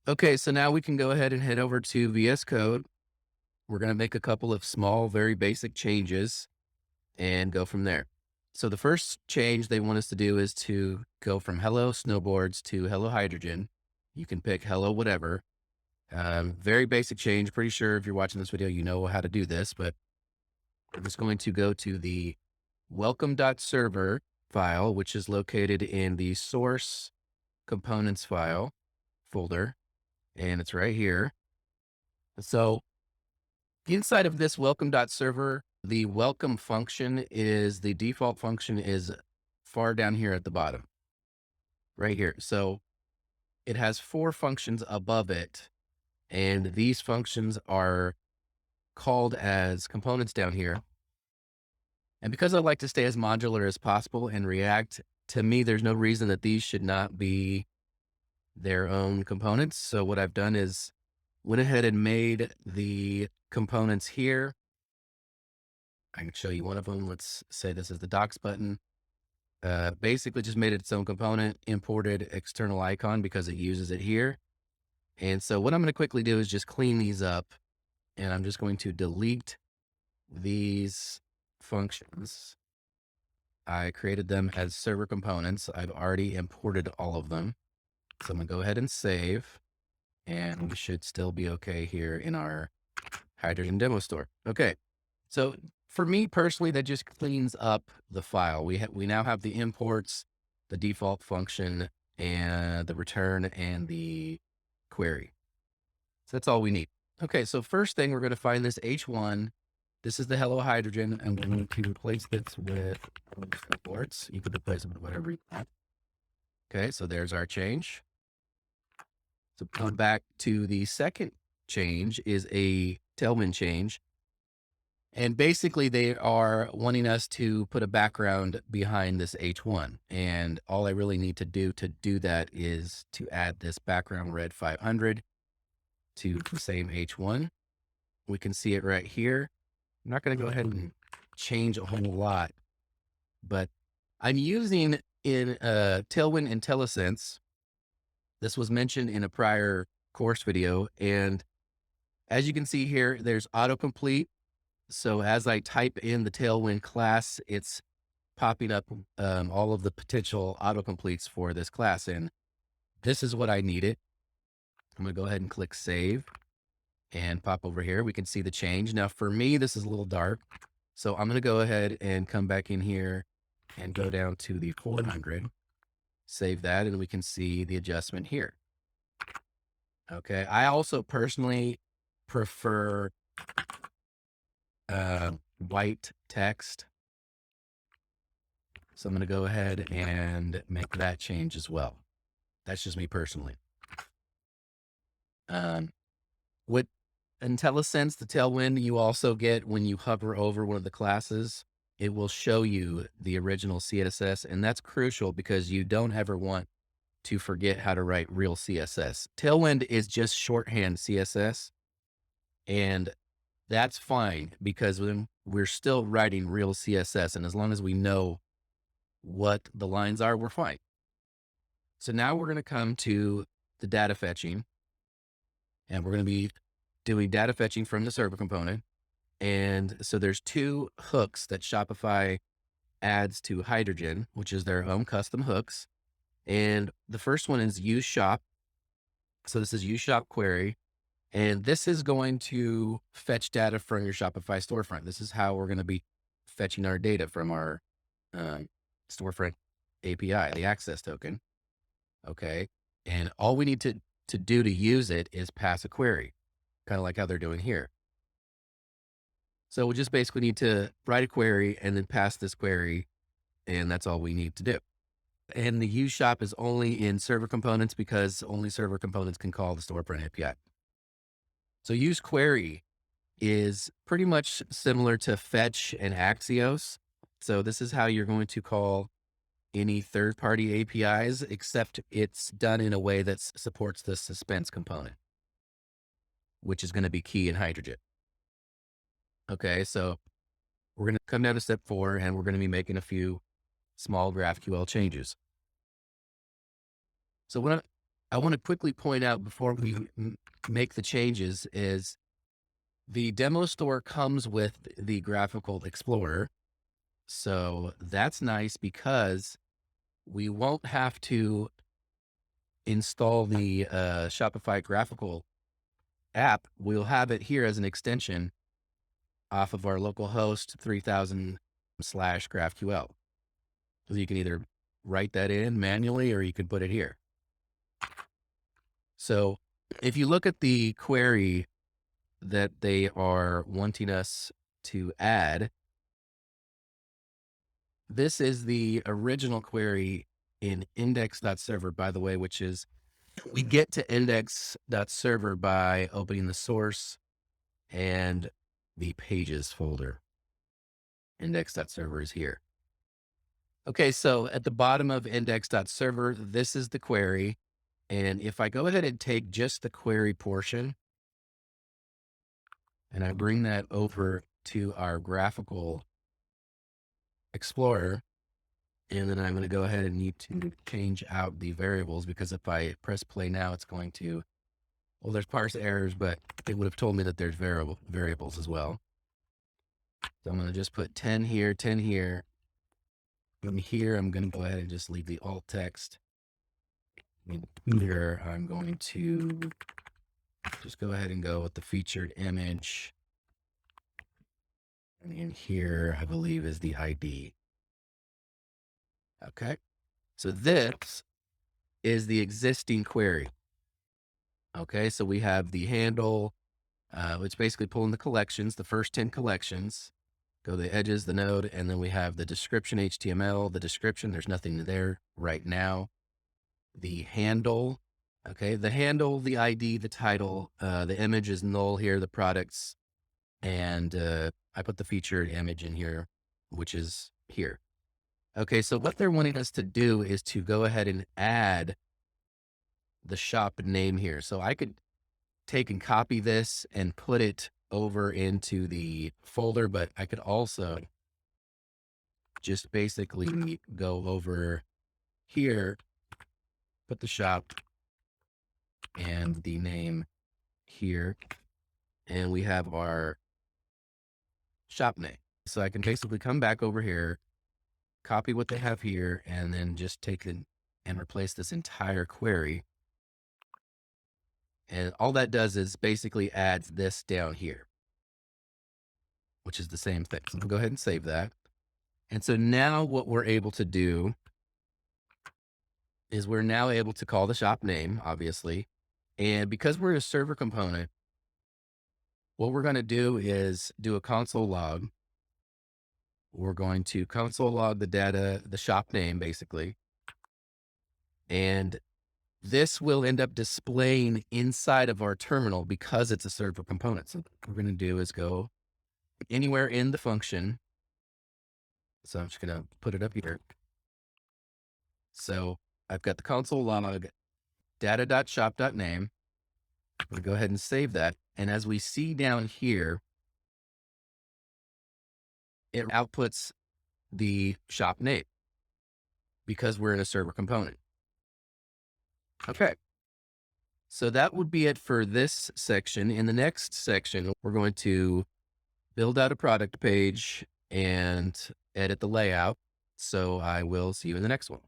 Okay, so now we can go ahead and head over to VS Code. We're going to make a couple of small, very basic changes and go from there. So the first change they want us to do is to go from hello snowboards to hello hydrogen. You can pick hello whatever. Very basic change. Pretty sure if you're watching this video, you know how to do this, but I'm just going to go to the welcome.server file, which is located in the source components file folder, and it's right here. So inside of this welcome.server, the welcome function is the default function is far down here at the bottom, right here. So it has 4 functions above it, and these functions are called as components down here. And because I like to stay as modular as possible in React, to me, there's no reason that these should not be their own components. So what I've done is went ahead and made the components here. I can show you one of them. Let's say this is the docs button. Basically just made it its own component, imported external icon because it uses it here. And so what I'm going to quickly do is just clean these up, and I'm just going to delete these functions. I created them as server components. I've already imported all of them. So I'm going to go ahead and save, and we should still be okay here in our Hydrogen demo store. Okay. So for me personally, that just cleans up the file. We now have the imports, the default function, and the return and the query. So that's all we need. Okay. So first thing, we're going to find this H1. This is the hello hydrogen, and we're going to replace this with imports. You could replace them with whatever you want. Okay. So there's our change. So come back to the second change is a Tailwind change. And basically they are wanting us to put a background behind this H1. And all I really need to do that is to add this background red 500 to the same H1. We can see it right here. I'm not going to go ahead and change a whole lot, but I'm using in Tailwind Intellisense. This was mentioned in a prior course video. And as you can see here, there's autocomplete. So as I type in the Tailwind class, it's popping up all of the potential autocompletes for this class. And this is what I needed. I'm going to go ahead and click save and pop over here. We can see the change. Now for me, this is a little dark. So I'm going to go ahead and come back in here and go down to the 400, save that, and we can see the adjustment here. Okay. I also personally prefer white text. So I'm going to go ahead and make that change as well. That's just me personally. With IntelliSense, the Tailwind, you also get when you hover over one of the classes, it will show you the original CSS. And that's crucial because you don't ever want to forget how to write real CSS. Tailwind is just shorthand CSS. And that's fine because when we're still writing real CSS, and as long as we know what the lines are, we're fine. So now we're going to come to the data fetching, and we're going to be doing data fetching from the server component. And so there's 2 hooks that Shopify adds to Hydrogen, which is their own custom hooks. And the first one is use shop. So this is use shop query. And this is going to fetch data from your Shopify storefront. This is how we're going to be fetching our data from our storefront API, the access token. Okay. And all we need to do to use it is pass a query, kind of like how they're doing here. So we just basically need to write a query and then pass this query, and that's all we need to do. And the use shop is only in server components because only server components can call the storefront API. So use query is pretty much similar to fetch and Axios. So this is how you're going to call any third-party APIs, except it's done in a way that supports the suspense component, which is going to be key in Hydrogen. Okay, so we're going to come down to step 4, and we're going to be making a few small GraphQL changes. So I want to quickly point out before we make the changes is the demo store comes with the graphical explorer. So that's nice because we won't have to install the Shopify graphical app. We'll have it here as an extension off of our local host 3000 slash GraphQL. So you can either write that in manually or you can put it here. So if you look at the query that they are wanting us to add, this is the original query in index.server, by the way, which is we get to index.server by opening the source and the pages folder. Index.server is here. Okay, so at the bottom of index.server, this is the query. And if I go ahead and take just the query portion and I bring that over to our graphical explorer, and then I'm going to go ahead and need to change out the variables because if I press play now, it's going to, well, there's parse errors, but it would have told me that there's variables as well. So I'm going to just put 10 here, 10 here. From here, I'm going to go ahead and just leave the alt text. And here, I'm going to just go ahead and go with the featured image. And in here, I believe is the ID. Okay. So this is the existing query. Okay. So we have the handle, which basically pulling the collections, the first 10 collections, go the edges, the node, and then we have the description HTML, the description, there's nothing there right now. The handle, okay, the handle, the ID, the title, the image is null here, the products, and I put the featured image in here, which is here. Okay, so what they're wanting us to do is to go ahead and add the shop name here. So I could take and copy this and put it over into the folder, but I could also just basically go over here, put the shop and the name here, and we have our shop name. So I can basically come back over here, copy what they have here, and then just take it and replace this entire query. And all that does is basically adds this down here, which is the same thing. So I'll go ahead and save that. And so now what we're able to do is we're now able to call the shop name, obviously. And because we're a server component, what we're going to do is do a console log. We're going to console log the data, the shop name, basically. And this will end up displaying inside of our terminal because it's a server component. So what we're going to do is go anywhere in the function. So I'm just going to put it up here. So I've got the console log data.shop.name. We'll go ahead and save that. And as we see down here, it outputs the shop name because we're in a server component. Okay. So that would be it for this section. In the next section, we're going to build out a product page and edit the layout. So I will see you in the next one.